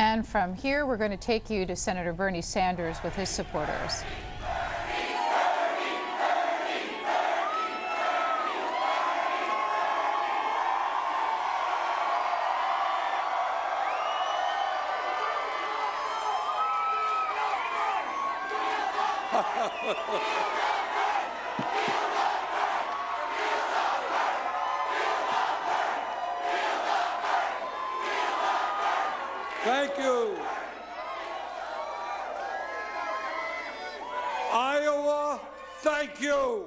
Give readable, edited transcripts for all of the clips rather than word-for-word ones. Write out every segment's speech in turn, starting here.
And from here, we're going to take you to Senator Bernie Sanders with his supporters. Thank you. Iowa, thank you.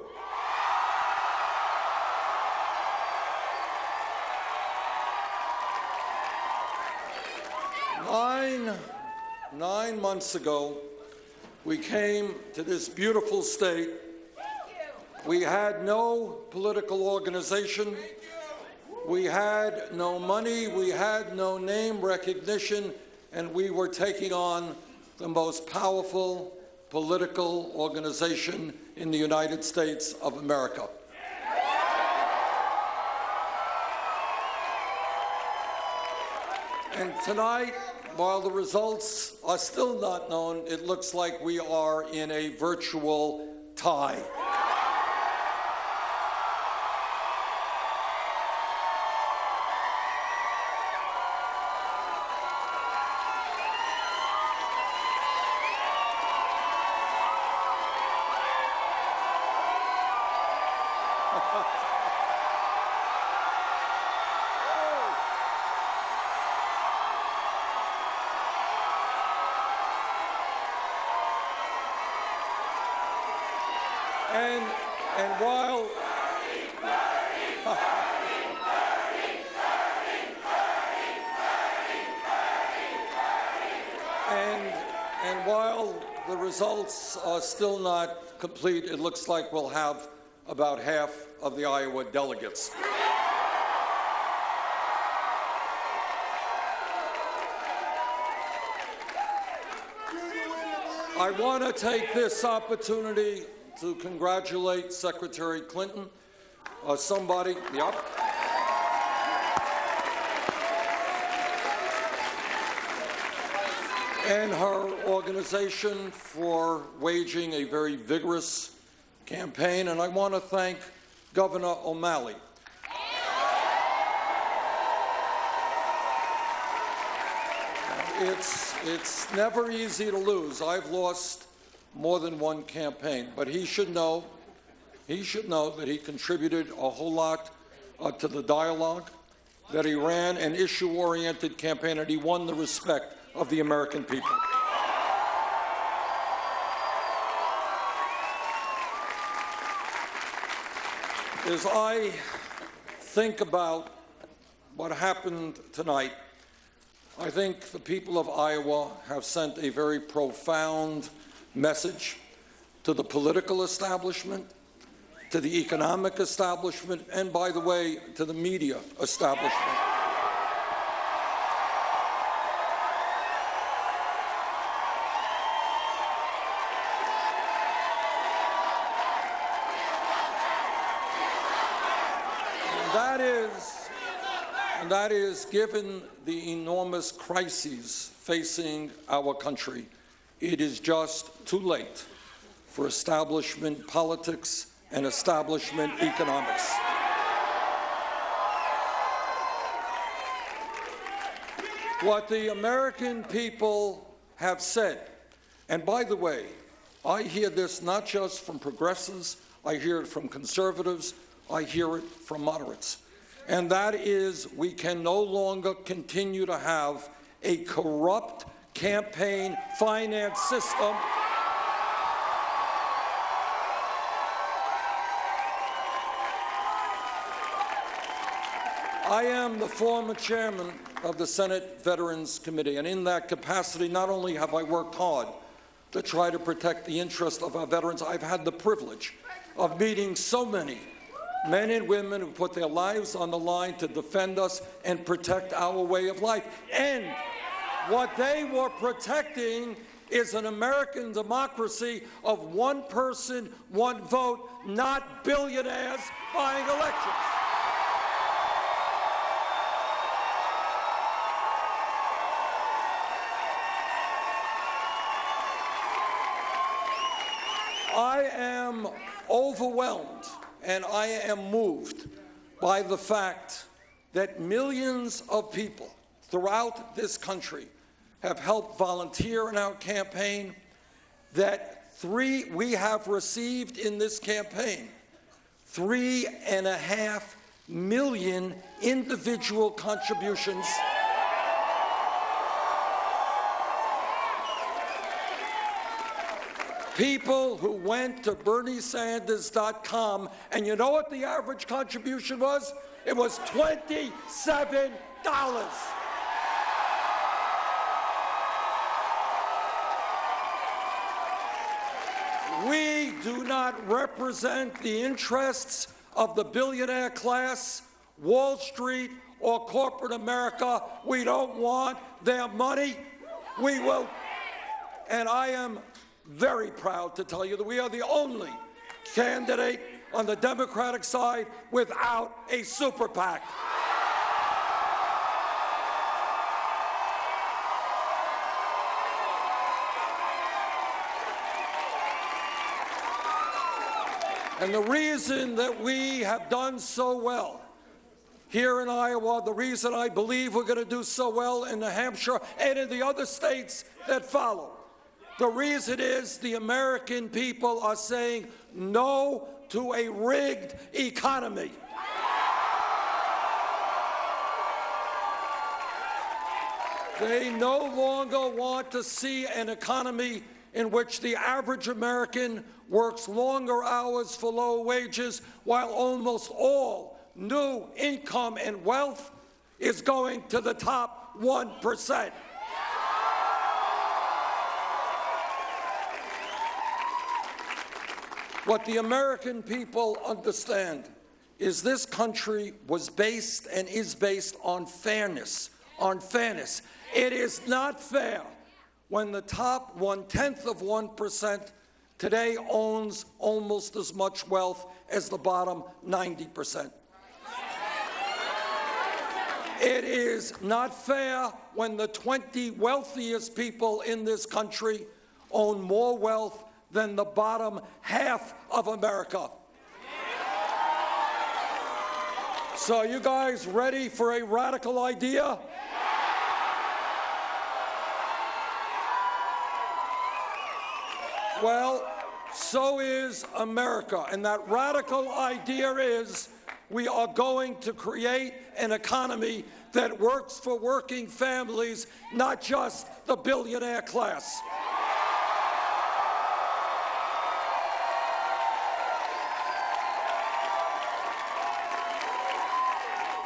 Nine months ago, we came to this beautiful state. We had no political organization. We had no money. We had no name recognition. And we were taking on the most powerful political organization in the United States of America. And tonight, while the results are still not known, it looks like we are in a virtual tie. And while and while the results are still not complete, it looks like we'll have about half of the Iowa delegates. I want to take this opportunity to congratulate Secretary Clinton, and her organization for waging a very vigorous campaign, and I want to thank Governor O'Malley. It's never easy to lose. I've lost more than one campaign, but he should know that he contributed a whole lot to the dialogue, that he ran an issue-oriented campaign, and he won the respect of the American people. As I think about what happened tonight, I think the people of Iowa have sent a very profound message to the political establishment, to the economic establishment, and, by the way, to the media establishment. And that is, given the enormous crises facing our country, it is just too late for establishment politics and establishment economics. What the American people have said, and by the way, I hear this not just from progressives, I hear it from conservatives, I hear it from moderates, and that is we can no longer continue to have a corrupt campaign finance system I am the former chairman of the Senate Veterans Committee, and in that capacity, not only have I worked hard to try to protect the interests of our veterans, I've had the privilege of meeting so many men and women who put their lives on the line to defend us and protect our way of life. And what they were protecting is an American democracy of one person, one vote, not billionaires buying elections. I am overwhelmed and I am moved by the fact that millions of people throughout this country have helped volunteer in our campaign, that we have received in this campaign 3.5 million individual contributions. People who went to BernieSanders.com, and you know what the average contribution was? It was $27. We do not represent the interests of the billionaire class, Wall Street, or corporate America. We don't want their money. We will, and I am very proud to tell you that we are the only candidate on the Democratic side without a super PAC. And the reason that we have done so well here in Iowa, the reason I believe we're going to do so well in New Hampshire and in the other states that follow, the reason is the American people are saying no to a rigged economy. They no longer want to see an economy in which the average American works longer hours for low wages, while almost all new income and wealth is going to the top 1%. What the American people understand is this country was based and is based on fairness, It is not fair when the top 1/10 of 1% today owns almost as much wealth as the bottom 90%. It is not fair when the 20 wealthiest people in this country own more wealth than the bottom half of America. So are you guys ready for a radical idea? Well, so is America, and that radical idea is we are going to create an economy that works for working families, not just the billionaire class.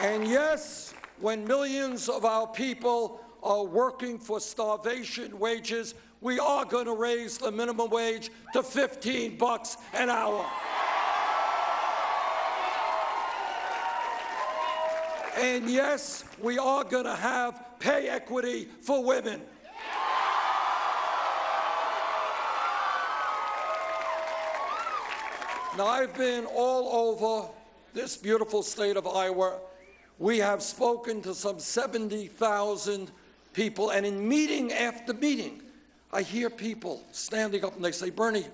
And yes, when millions of our people are working for starvation wages, we are going to raise the minimum wage to $15 an hour. And yes, we are going to have pay equity for women. Now, I've been all over this beautiful state of Iowa. We have spoken to some 70,000 people, and in meeting after meeting, I hear people standing up and they say, Bernie,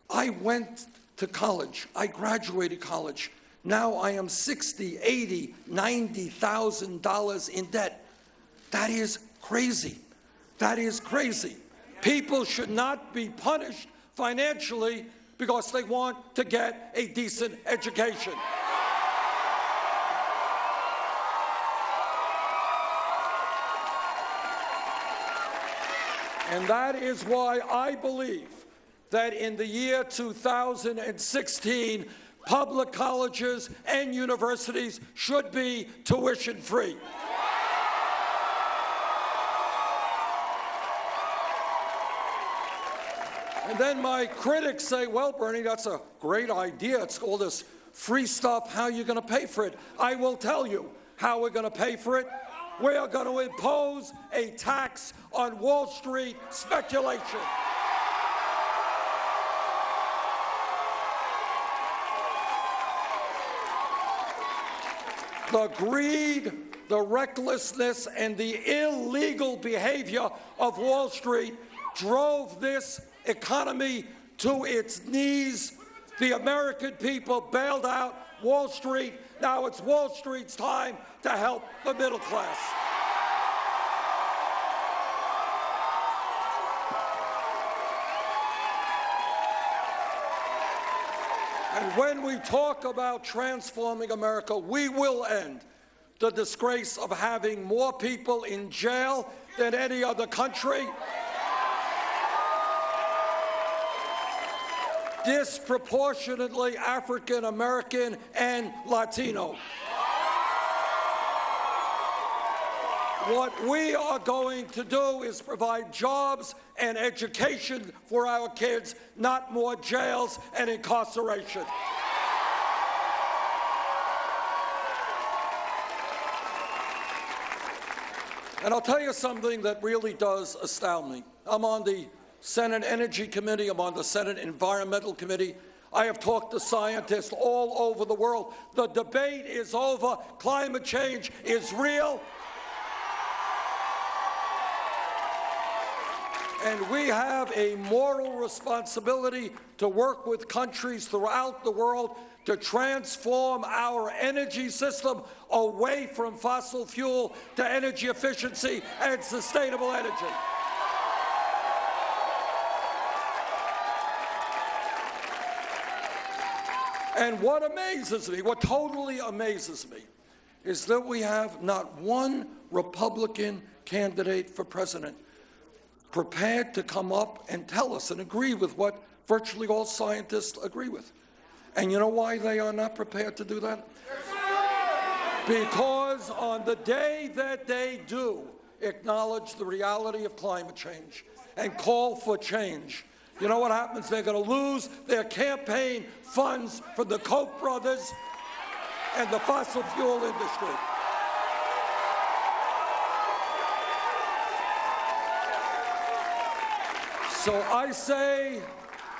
I went to college, I graduated college, now I am $60,000, $80,000, $90,000 in debt. That is crazy. That is crazy. People should not be punished financially because they want to get a decent education. And that is why I believe that in the year 2016, public colleges and universities should be tuition-free. And then my critics say, well, Bernie, that's a great idea. It's all this free stuff. How are you going to pay for it? I will tell you how we're going to pay for it. We are going to impose a tax on Wall Street speculation. The greed, the recklessness, and the illegal behavior of Wall Street drove this economy to its knees. The American people bailed out Wall Street. Now it's Wall Street's time to help the middle class. And when we talk about transforming America, we will end the disgrace of having more people in jail than any other country, disproportionately African American and Latino. What we are going to do is provide jobs and education for our kids, not more jails and incarceration. And I'll tell you something that really does astound me. I'm on the Senate Energy Committee. I'm on the Senate Environmental Committee. I have talked to scientists all over the world. The debate is over. Climate change is real. And we have a moral responsibility to work with countries throughout the world to transform our energy system away from fossil fuel to energy efficiency and sustainable energy. And what amazes me, what totally amazes me, is that we have not one Republican candidate for president prepared to come up and tell us and agree with what virtually all scientists agree with. And you know why they are not prepared to do that? Because on the day that they do acknowledge the reality of climate change and call for change, you know what happens? They're going to lose their campaign funds from the Koch brothers and the fossil fuel industry. So I say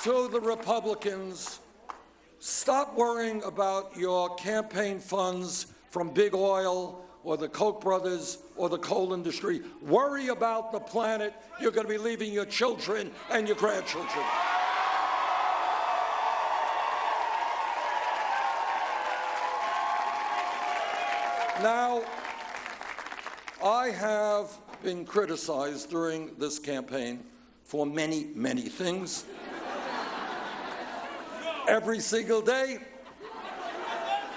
to the Republicans, stop worrying about your campaign funds from big oil or the Koch brothers or the coal industry. Worry about the planet you're going to be leaving your children and your grandchildren. Now, I have been criticized during this campaign for many, many things. Every single day.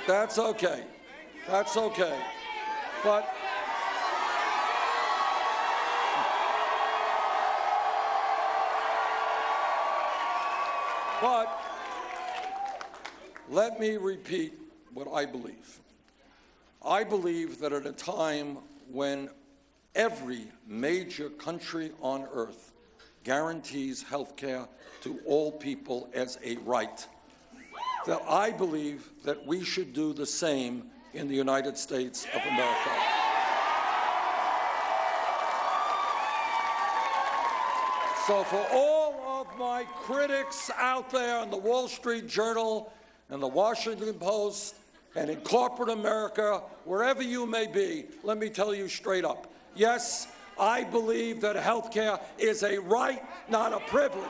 That's okay. That's okay. But let me repeat what I believe. I believe that at a time when every major country on earth guarantees health care to all people as a right, that I believe that we should do the same in the United States of America. So for all of my critics out there in the Wall Street Journal and the Washington Post and in corporate America, wherever you may be, let me tell you straight up, yes, I believe that health care is a right, not a privilege.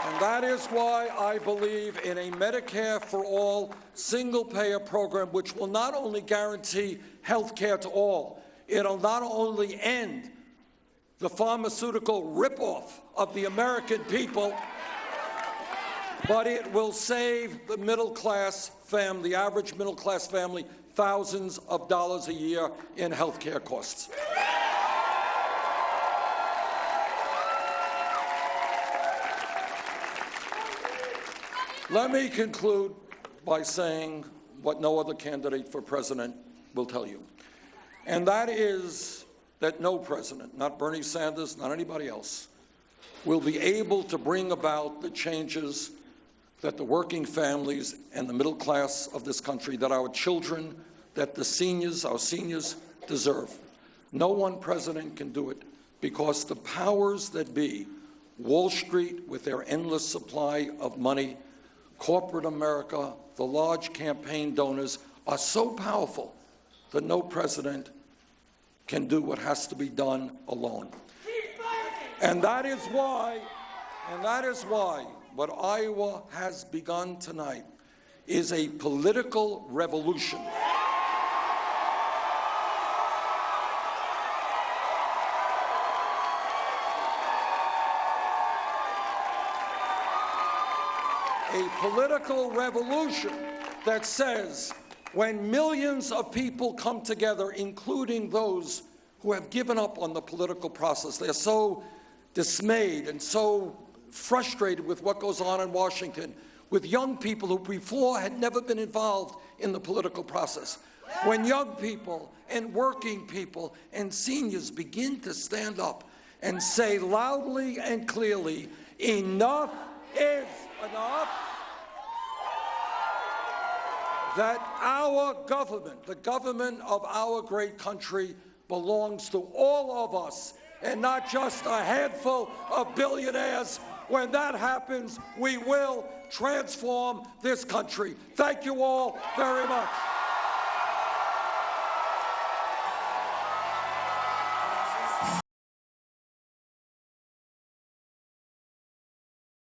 And that is why I believe in a Medicare for All single-payer program, which will not only guarantee health care to all, it'll not only end the pharmaceutical ripoff of the American people, but it will save the middle-class family, the average middle-class family, thousands of dollars a year in health care costs. Let me conclude by saying what no other candidate for president will tell you, and that is that no president, not Bernie Sanders, not anybody else, will be able to bring about the changes that the working families and the middle class of this country, that our children, that the seniors, our seniors, deserve. No one president can do it because the powers that be, Wall Street with their endless supply of money, corporate America, the large campaign donors, are so powerful that no president can do what has to be done alone. And that is why what Iowa has begun tonight is a political revolution. A political revolution that says when millions of people come together, including those who have given up on the political process, they're so dismayed and so frustrated with what goes on in Washington, with young people who before had never been involved in the political process. When young people and working people and seniors begin to stand up and say loudly and clearly, enough is enough, that our government, the government of our great country, belongs to all of us and not just a handful of billionaires. When that happens, we will transform this country. Thank you all very much.